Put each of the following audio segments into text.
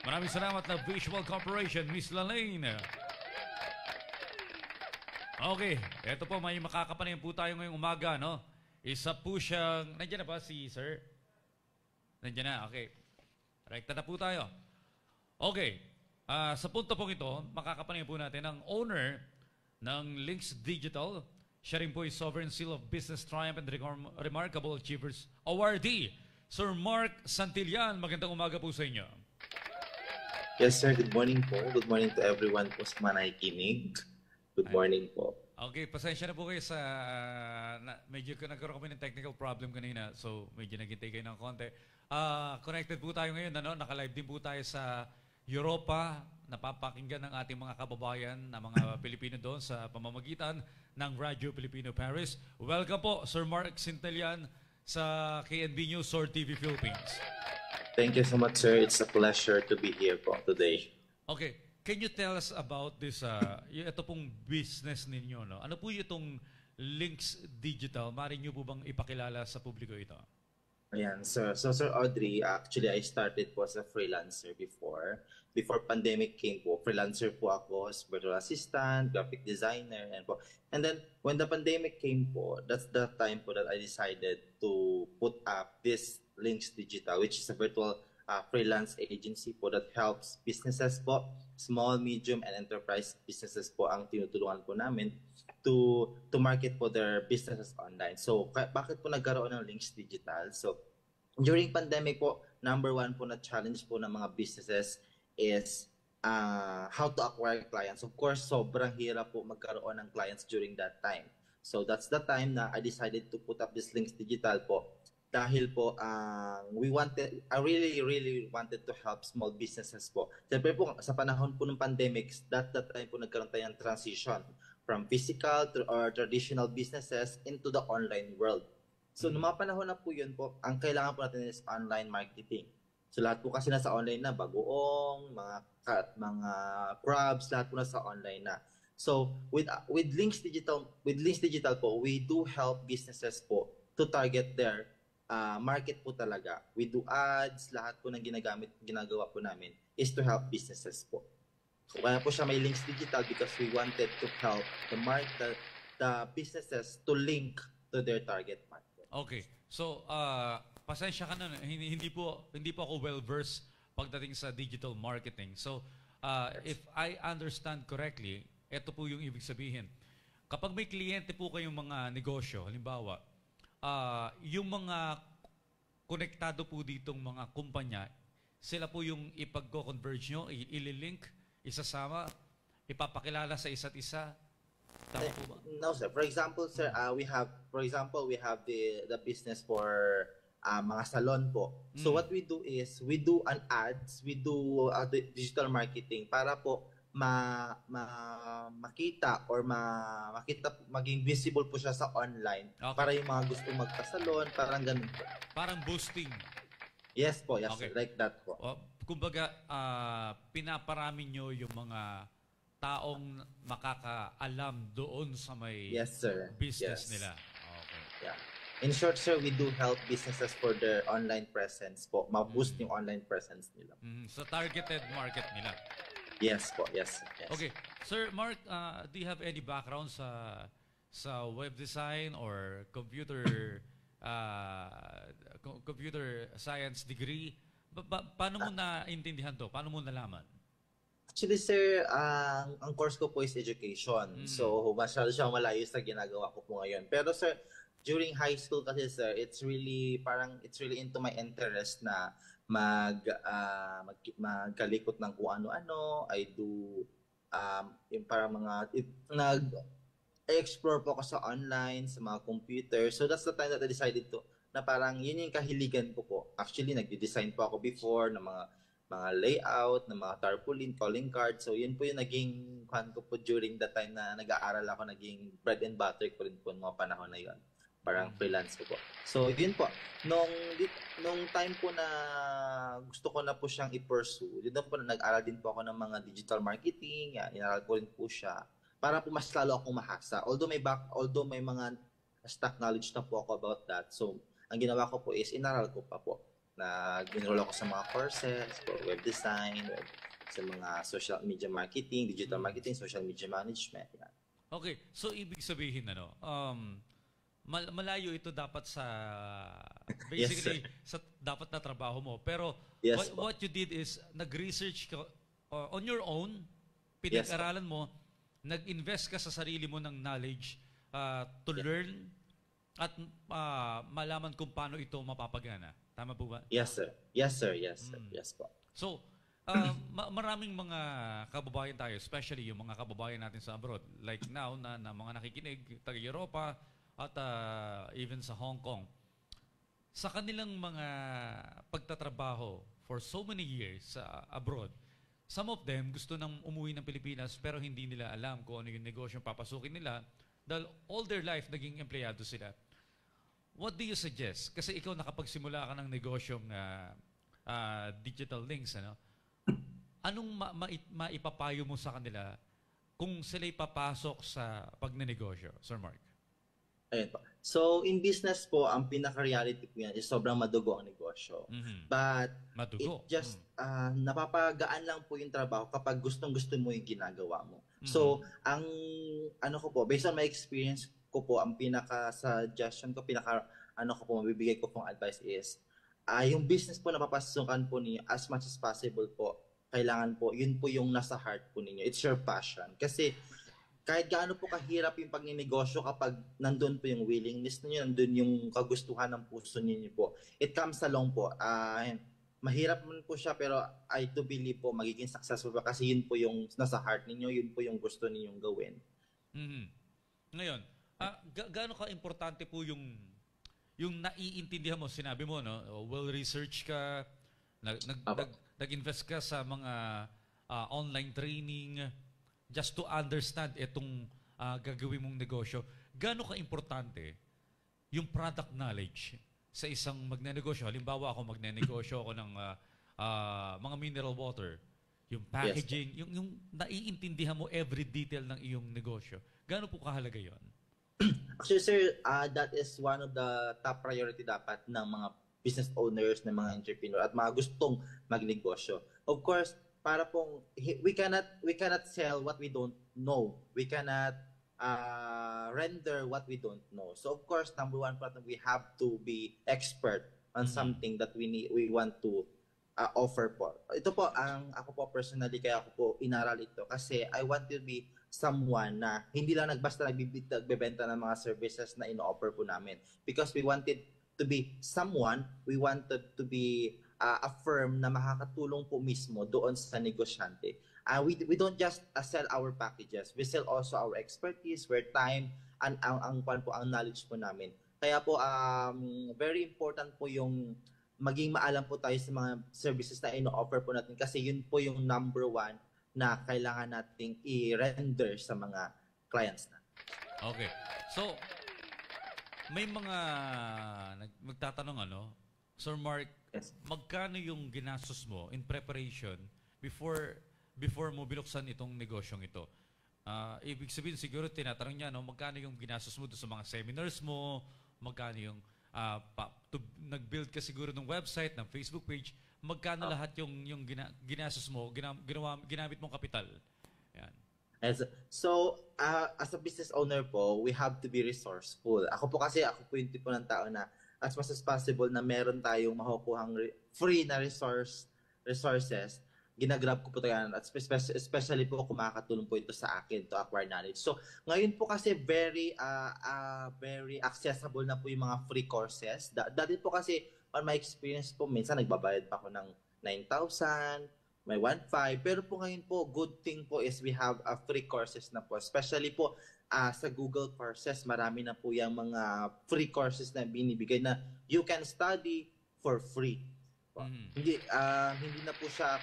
Maraming salamat na Visual Corporation, Miss Lalaine. Okay, eto po, may makakapanayan po tayo ngayong umaga, no? Isa po siyang... Nandiyan na ba si Sir? Nandiyan na, okay. Rekta na po tayo. Okay, sa punto pong ito, makakapanayan po natin ang owner ng Links Digital. Siya rin po ay Sovereign Seal of Business Triumph and Remarkable Achievers Awardee, Sir Mark Santillan. Magandang umaga po sa inyo. Yes, sir. Good morning po. Good morning to everyone po sa nakikinig. Good morning po. Okay, pasensya na po kayo sa... medyo nagkaroon kami ng technical problem kanina, so medyo naghintay kayo ng konti. Connected po tayo ngayon, ano? Naka-live din po tayo sa Europa. Napapakinggan ng ating mga kababayan na mga Pilipino doon sa pamamagitan ng Radyo Pilipino Paris. Welcome po, Sir Mark Santillan sa KNB News or TV Philippines. Thank you so much, sir. It's a pleasure to be here po today. Okay. Can you tell us about this, ito pong business ninyo, no? Ano po itong Links Digital? Maaari nyo po bang ipakilala sa publiko ito? Ayan, sir. So, Sir Audrey, actually, I started po as a freelancer before. Before pandemic came po, freelancer po ako as virtual assistant, graphic designer, and then, when the pandemic came po, that's the time po that I decided to put up this Links Digital, which is a virtual freelance agency po that helps businesses po, small, medium, and enterprise businesses po ang tinutulungan po namin to market po their businesses online. So, bakit po nagkaroon ng Links Digital? So, during pandemic po, number one po na challenge po ng mga businesses is how to acquire clients. Of course, sobrang hirap po magkaroon ng clients during that time. So, that's the time na I decided to put up this Links Digital po. Dahil po, I really wanted to help small businesses po. Siyempre po, sa panahon po ng pandemic, that time po nagkaroon tayo ng transition from physical or traditional businesses into the online world. So, noong mga panahon na po yun po, ang kailangan po natin is online marketing. So, lahat po kasi nasa online na, bagoong, mga crabs, lahat po nasa online na. So, with Links Digital po, we do help businesses po to target their market po talaga. We do ads, lahat po ng ginagawa po namin is to help businesses po. So, kaya po siya may Links Digital because we wanted to help the businesses to link to their target market. Okay. So, pasensya ka na, hindi po ako well-versed pagdating sa digital marketing. So, if I understand correctly, ito po yung ibig sabihin. Kapag may kliyente po kayong mga negosyo, halimbawa, yung mga konektado po ditong mga kumpanya, sila po yung ipag-converge nyo, ililink, isasama, ipapakilala sa isa't isa. Tama po ba? No, sir. For example, sir, we have the business for mga salon po. So what we do is we do an ads, we do digital marketing para po makita or maging visible po siya sa online. Okay. Para yung mga gusto magpa-salon, parang ganun po. Parang boosting. Yes po, yes, okay. Like that po. Kumbaga, pinaparami nyo yung mga taong makakaalam doon sa may yes, sir. Business yes. nila. Okay. Yeah. In short, sir, we do help businesses for their online presence po. Ma-boost yung online presence nila. So targeted market nila. Yes po, yes. Okay. Sir Mark, do you have any background sa web design or computer science degree? Paano mo naintindihan to? Paano mo nalaman? Actually, sir, ang course ko po is education. So, masyado siyang malayo sa ginagawa ko po ngayon. Pero sir, during high school kasi sir, it's really into my interest na magkalikot ng kung ano-ano. I do yung parang nag-explore po ako sa online, sa mga computer. So that's the time that I decided to na parang yun yung kahiligan ko po. Actually, nag-design po ako before ng mga layout, ng mga tarpaulin, calling card. So yun po yung naging kwan ko po during the time na nag-aaral ako, naging bread and butter ko rin po ng mga panahon na yun. Parang freelance ko po. So, yun po. Nung time po na gusto ko na po siyang i-pursue, yun po na nag-aral din po ako ng mga digital marketing, yan, inaral ko rin po siya, para po mas lalo akong mahasa. Although may mga stock knowledge na po ako about that, so, ang ginawa ko po is, inaral ko pa po. Nag-enroll ako sa mga courses for web design, sa mga social media marketing, digital marketing, social media management. Yan. Okay, so ibig sabihin malayo ito dapat sa Yes, sir. basically sa dapat na trabaho mo. Pero Yes po. what you did is nag-research ka on your own, Yes po. pinag-aralan mo, nag-invest ka sa sarili mo ng knowledge to learn at malaman kung paano ito mapapagana. Tama po ba? Yes, sir. Yes, sir. Yes, sir. Yes po. So, maraming mga kababayan tayo, especially yung mga kababayan natin sa abroad, like now na mga nakikinig, taga-Europa at even sa Hong Kong. Sa kanilang mga pagtatrabaho for so many years sa abroad, some of them gusto nang umuwi ng Pilipinas pero hindi nila alam kung ano yung negosyo papasukin nila dahil all their life naging empleyado sila. What do you suggest? Kasi ikaw nakapagsimula ka ng negosyong digital links, ano? Anong maipapayo mo sa kanila kung sila'y papasok sa pagnenegosyo, Sir Mark? Ayun po. So, in business po, ang pinaka-reality po yan is sobrang madugo ang negosyo. But, Madugo. it just, napapagaan lang po yung trabaho kapag gustong-gusto mo yung ginagawa mo. So, ang, ano ko po, based on my experience ko po, ang pinaka-suggestion ko, mabibigay ko pong advice is, yung business po na papasukan po ninyo, as much as possible po, kailangan po, yun po yung nasa heart po ninyo. It's your passion. Kasi, kahit gaano po kahirap yung pagninegosyo kapag nandun po yung willingness niyo, nandun yung kagustuhan ng puso niyo po. It comes along po. Mahirap man po siya pero I do believe po magiging successful pa kasi yun po yung nasa heart ninyo, yun po yung gusto ninyong gawin. Ngayon, gaano ka-importante po yung naiintindihan mo, sinabi mo, no? Well-research ka, nag-invest ka sa mga online training, just to understand itong gagawin mong negosyo. Gaano ka-importante yung product knowledge sa isang magnenegosyo? Halimbawa ako magnenegosyo ako ng mga mineral water, yung packaging, yes, yung naiintindihan mo every detail ng iyong negosyo. Gaano po kahalaga yon? Actually, sir, that is one of the top priority dapat ng mga business owners, ng mga entrepreneur at mga gustong magnegosyo. Of course, para pong we cannot sell what we don't know. We cannot render what we don't know. So of course, number one part, we have to be expert on something that we want to offer po. Ito po ako po personally, kaya ako po inaral ito kasi I want to be someone na hindi lang basta nagbebenta ng mga services na ino-offer po namin, because we wanted to be someone, we wanted to be a firm na makakatulong po mismo doon sa negosyante. We don't just sell our packages. We sell also our expertise, our time, and ang knowledge po namin. Kaya po, very important po yung maging maalam po tayo sa mga services na ino-offer po natin kasi yun po yung number one na kailangan nating i-render sa mga clients na. Okay. So, may mga magtatanong Sir Mark, yes, magkano yung ginastos mo in preparation before mo binuksan itong negosyong ito? Ibig sabihin siguro tinatanong niya, magkano yung ginastos mo doon sa mga seminars mo, magkano yung nag-build ka siguro ng website, ng Facebook page, magkano lahat yung ginastos mo, ginamit mong kapital? Yan. So, as a business owner po, we have to be resourceful. Ako po yung tipo ng tao na as much as possible na meron tayong makukuhang free na resources, ginagrab ko po tayo, at especially po kung makakatulong po ito sa akin to acquire knowledge. So, ngayon po kasi very accessible na po yung mga free courses. Dati po kasi, on my experience po, minsan nagbabayad pa ako ng 9,000, may 1,500. Pero po ngayon po, good thing po is we have free courses na po. Especially po sa Google Courses, marami na po yung mga free courses na binibigay na you can study for free. Hindi na po siya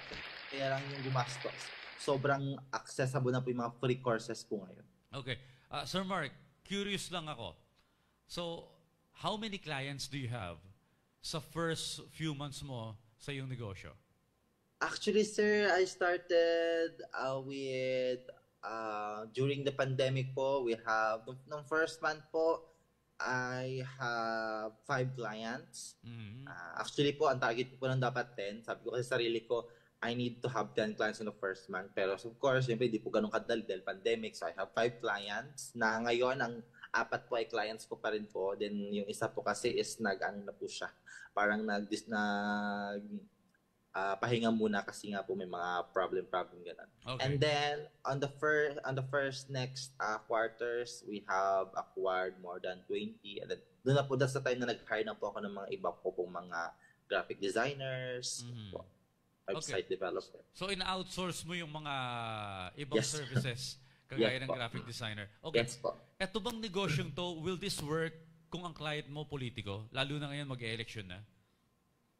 kaya lang yung gumastos. Sobrang accessible na po yung mga free courses po ngayon. Okay. Sir Mark, curious lang ako. So, how many clients do you have sa first few months mo sa iyong negosyo? Actually, sir, I started with during the pandemic po. We have nung first month po, I have 5 clients. Mhm. Actually po, ang target ko po lang dapat 10. Sabi ko kasi sa sarili ko, I need to have 10 clients in the first month. Pero of course, siyempre, di po ganun kadali dahil pandemic. So I have 5 clients na ngayon, ang 4 po ay clients ko pa rin po. Then yung isa po kasi is nag-ano na po siya. Parang pahinga muna kasi nga po may mga problem ganun. Okay. And then on the first next quarters, we have acquired more than 20. And then doon na po, that's the time na nag-hire na po ako ng mga iba po pong mga graphic designers, Mhm. po, website developer. So ina-outsource mo yung mga ibang Yes. services kagaya Yes ng po. graphic designer. Okay. Yes po. Eto bang negosyong to, will this work kung ang client mo politiko? Lalo na ngayon mag-e-election na.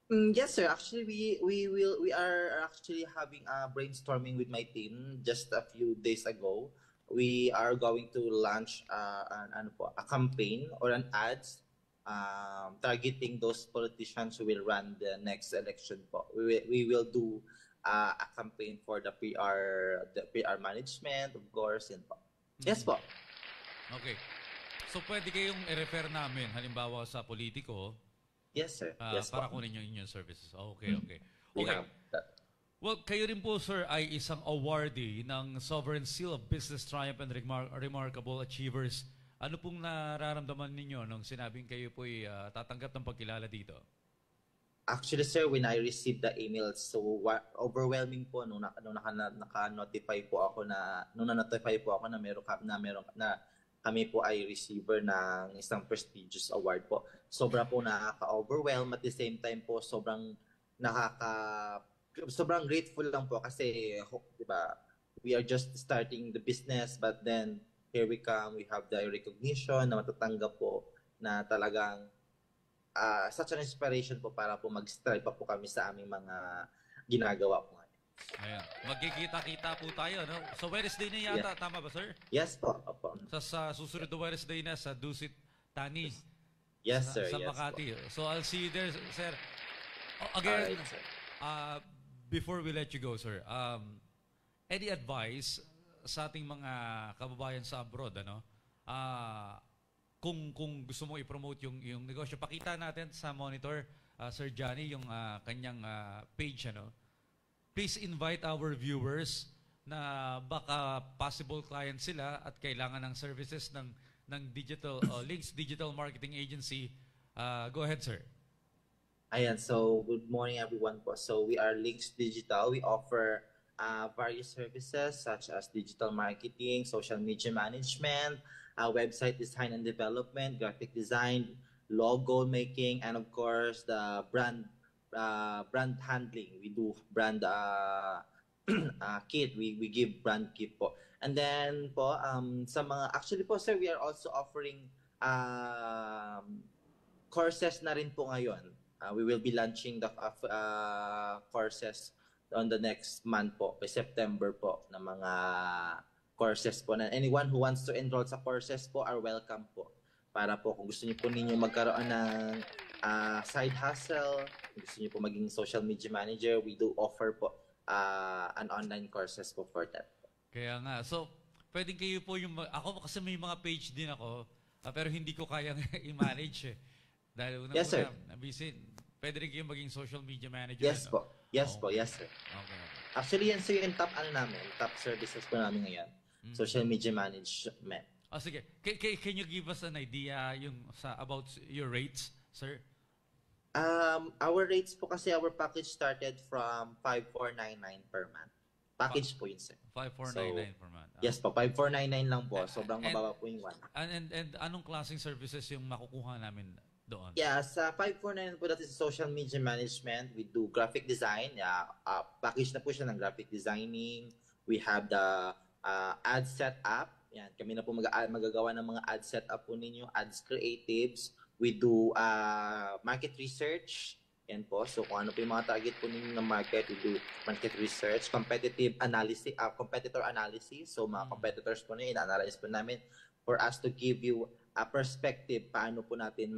Yes, sir. Actually, we are actually having a brainstorming with my team just a few days ago. We are going to launch a campaign or an ads targeting those politicians who will run the next election po. We will do a campaign for the PR management, of course, and po. Yes po. Okay. So pwede kayong i-refer namin halimbawa sa politiko Yes, sir. Yes para po. kunin yung inyong services. Okay. We Okay. have that. Well, kayo rin po, sir, ay isang awardee ng Sovereign Seal of Business Triumph and Remarkable Achievers. Ano pong nararamdaman ninyo nung sinabing kayo po ay tatanggap ng pagkilala dito? Actually, sir, when I received the email, so overwhelming po nung naka-notify po ako na kami po ay receiver ng isang prestigious award po. Sobra po nakaka-overwhelm, at the same time po sobrang grateful lang po kasi, di ba, we are just starting the business, but then here we come, we have the recognition na matatanggap po na talagang such an inspiration po para po mag-strive pa po kami sa aming mga ginagawa po ngayon. Ayan. Magkikita-kita po tayo, no? So Wednesday na yata, tama ba, sir? Yes po. Opo. Sa susunod na Wednesday na sa Dusit Tani. Yes, sir. Sa Yes Makati. po. So I'll see you there, sir. Again, Alright, sir. before we let you go, sir, any advice sa ating mga kababayan sa abroad, ano? Kung gusto mo i-promote yung negosyo, pakita natin sa monitor, Sir Johnny, yung kanyang page, ano? Please invite our viewers na baka possible client sila at kailangan ng services ng digital Links Digital Marketing Agency. Go ahead, sir. Ayan, so good morning everyone po. So we are Links Digital. We offer various services such as digital marketing, social media management, website design and development, graphic design, logo making, and of course the brand handling. We do brand kit. We give brand kit po. And then po actually po, sir, we are also offering courses na rin po ngayon. We will be launching the courses on the next month po, by September po, na mga courses po. Na anyone who wants to enroll sa courses po are welcome po. Para po kung gusto niyo po ninyo magkaroon ng side hustle, kung gusto niyo po maging social media manager, we do offer po an online courses po for that. Kaya nga. So, pwedeng kayo po ako kasi may mga page din ako, pero hindi ko kayang i-manage eh. Dahil Yes, sir. busy. Pwede rin kayo maging social media manager. Yes ano? po. Yes po. Yes, sir. Okay. Actually, yan sir yung top services po namin ngayon. Social media management. Sige. Can you give us an idea about your rates, sir? Our rates po kasi, our package started from 5,499 per month. Package po yun, sir. 5,499 per month. Yes po, 5,499 lang po. Sobrang mababa po yung one. And anong klaseng services yung makukuha namin doon? Yeah, sa 5,499 po, that is social media management. We do graphic design. Package na po siya ng graphic designing. We have the ad setup. Yan, kami na po magagawa ng mga ad setup po ninyo, ads creatives. We do market research. Yan po. So kung ano po yung mga target po ninyo ng market, we do market research, competitive analysis, competitor analysis. So mga competitors po ninyo, ina-analyze po namin for us to give you a perspective paano po natin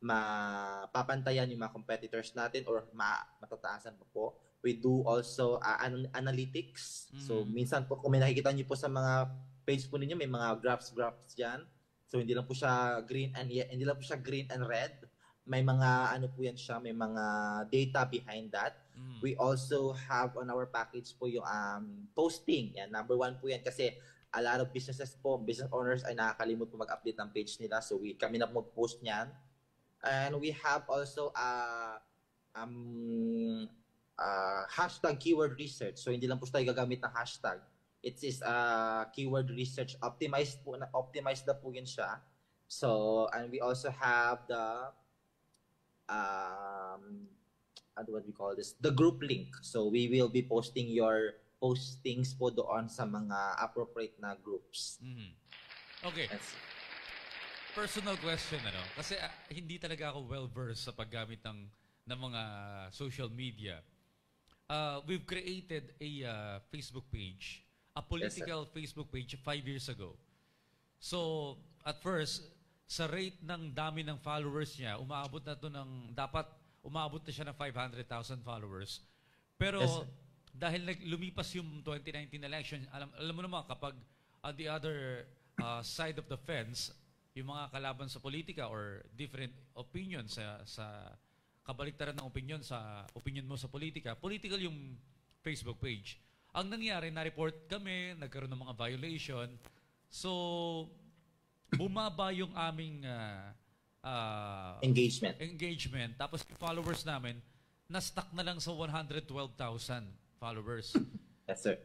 mapapantayan yung mga competitors natin or matataasan po. We do also analytics. So minsan po kung may nakikita niyo po sa mga page po ninyo, may mga graphs dyan. So hindi lang po siya hindi lang po siya green and red. May mga ano po yan siya, may mga data behind that. Mm. We also have on our package po yung posting. Yan, number one po yan kasi a lot of businesses po, business owners ay nakakalimot po mag-update ng page nila. So kami na mag-post niyan. And we have also hashtag keyword research. So hindi lang po tayo gagamit ng hashtag. It is keyword research optimized na po yun siya. So and we also have the what we call this, the group link. So we will be posting your postings po doon sa mga appropriate na groups. Mm. Okay. Yes. Personal question, kasi hindi talaga ako well-versed sa paggamit ng mga social media. We've created a Facebook page, a political Facebook page 5 years ago. So, at first, sa rate ng dami ng followers niya, umaabot na siya ng 500,000 followers. Pero, dahil lumipas yung 2019 election, alam mo naman, kapag on the other side of the fence, yung mga kalaban sa politika or different opinion sa kabaliktaran ng opinion mo sa politika, political yung Facebook page. Ang nangyari, na-report kami, nagkaroon ng mga violation. So, bumaba yung aming engagement. Tapos yung followers namin, na-stuck na lang sa 112,000 followers. Yes, sir.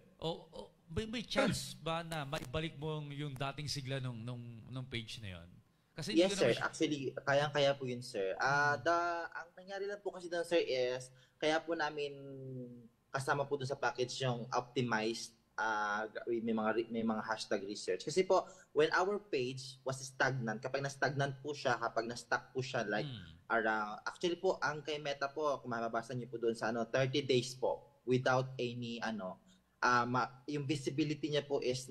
May chance ba na maibalik mo yung dating sigla nung page na yon? Kasi yes, sir. Actually, kayang-kaya po yun, sir. Ang nangyari lang po kasi doon, sir, is kaya po namin kasama po doon sa package yung optimized may mga hashtag research. Kasi po, when our page was stagnant, kapag na-stagnant po siya, kapag na-stuck po siya, like around, actually po, ang kay Meta po, kung mababasa niyo po doon sa 30 days po, without any, yung visibility niya po is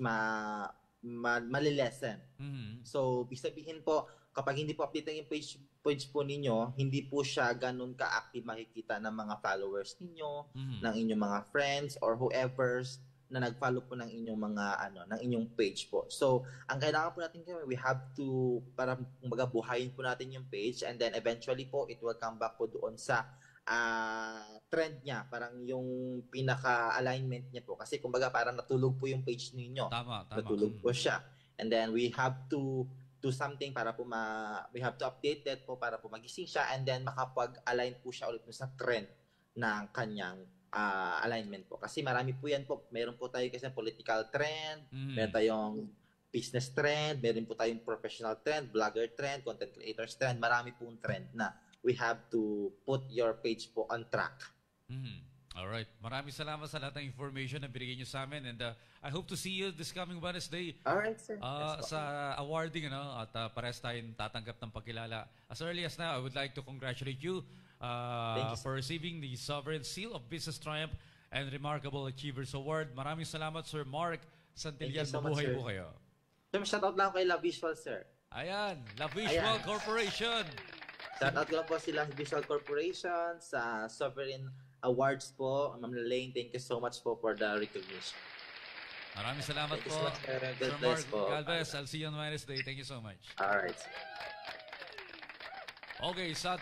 malilesen. Mm-hmm. So, ibig sabihin po, kapag hindi po update yung page po ninyo, hindi po siya ganun ka-active makikita ng mga followers ninyo, ng inyong mga friends, or whoever's na nag-follow po ng inyong mga ng inyong page po. So, ang kailangan po natin gawin, we have to para kumbaga buhayin po natin yung page, and then eventually po it will come back po doon sa trend niya, parang yung pinaka-alignment niya po. Kasi kumbaga parang natulog po yung page ninyo. Tama. Natulog po siya. And then we have to do something para po we have to update that po para po magising siya, and then makapag-align po siya ulit sa trend ng kanyang alignment po. Kasi marami po yan po. Meron po tayo kasi political trend, meron tayong business trend, meron po tayong professional trend, vlogger trend, content creators trend. Marami pong trend na we have to put your page po on track. Alright. Maraming salamat sa lahat ng information na binigay nyo sa amin, and I hope to see you this coming Wednesday. Alright, sir. Sa awarding, at pares tayong tatanggap ng pagkilala. As early as now, I would like to congratulate you for receiving the Sovereign Seal of Business Triumph and Remarkable Achievers Award. Maraming salamat, Sir Mark Santillan. Mabuhay po kayo. Sir, shoutout lang kay La Visual, sir. Ayan, La Visual Corporation. Shoutout ko lang po sila sa Visual Corporation, sa Sovereign Awards po. Ma'am Lane, thank you so much po for the recognition. Maraming salamat po, so much, Sir Mark Galvez. I'll see you on Wednesday. Thank you so much. Alright. Okay, sa